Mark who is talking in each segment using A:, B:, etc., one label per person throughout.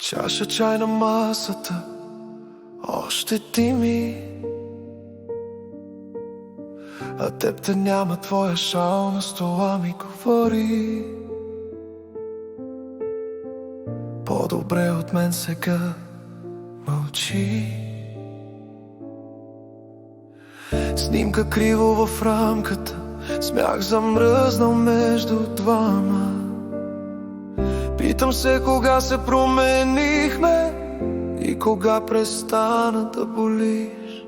A: Чаша чай на масата, още ти ми. А теб те няма, твоя шал на стола ми говори. По-добре от мен сега мълчи. Снимка криво в рамката, смях замръзнал между двама. Питам се кога се променихме и кога престана да болиш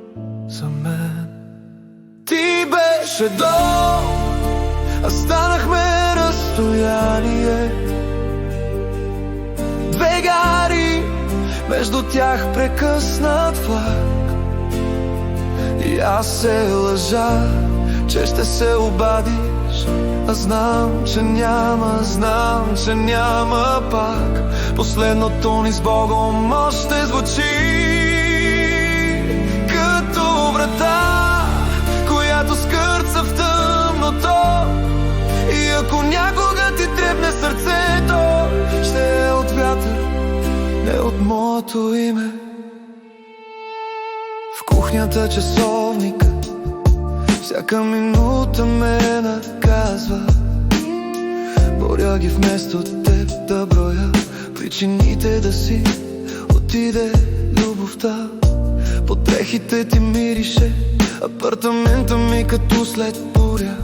A: за мен. Ти беше дом, а станахме разстояние. Две гари, между тях прекъснат влак. И аз се лъжа, че ще се обадиш, а знам, че няма пак. Последното ни с Богом още звучи като врата, която скърца в тъмното. И ако някога ти трепне сърцето, ще е от вятър, не от моето име. В кухнята часовника всяка минута ме наказва. Боря ги вместо теб да броя причините да си отиде любовта. Под дрехите ти мирише апартамента ми като след буря.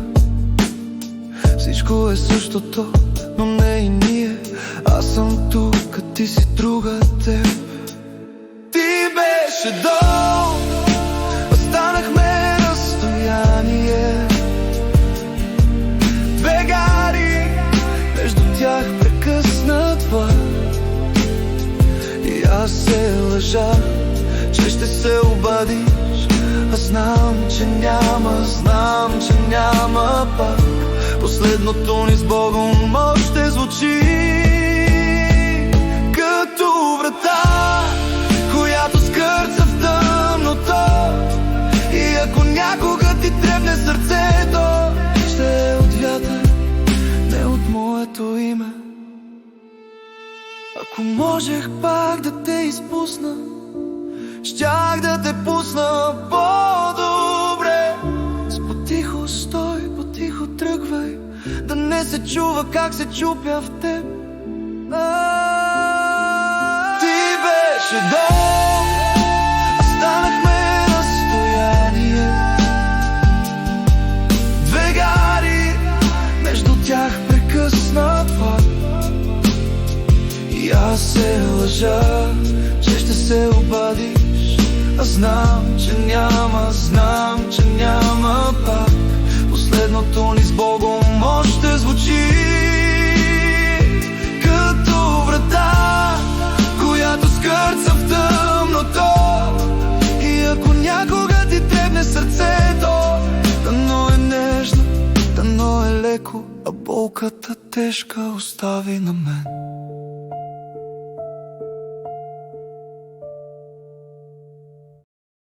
A: Всичко е същото, но не и ние. Аз съм тук, а ти си друга теб. Ти беше дом, а станахме разстояние. Две гари, между тях прекъснат влак. И аз се лъжа, че ще се обадиш, а знам, че няма пак. Последното ни с Богом още звучи като врата, която скърца в тъмното. И ако някога ти трепне сърцето, ще е от вятър, не от моето име. Ако можех пак да те изпусна, щях да те пусна по-добре. С потихо стой, потихо тръгвай, да не се чува как се чупя в теб. Ти беше дом, а станахме разстояние. Две гари, между тях прекъснат влак. И аз се лъжа, че ще се обадиш, а знам, че няма пак. Последното ни с Богом още звучи като врата, която скърца в тъмното. И ако някога ти трепне сърцето, дано е нежно, дано е леко, а болката тежка остави на мен.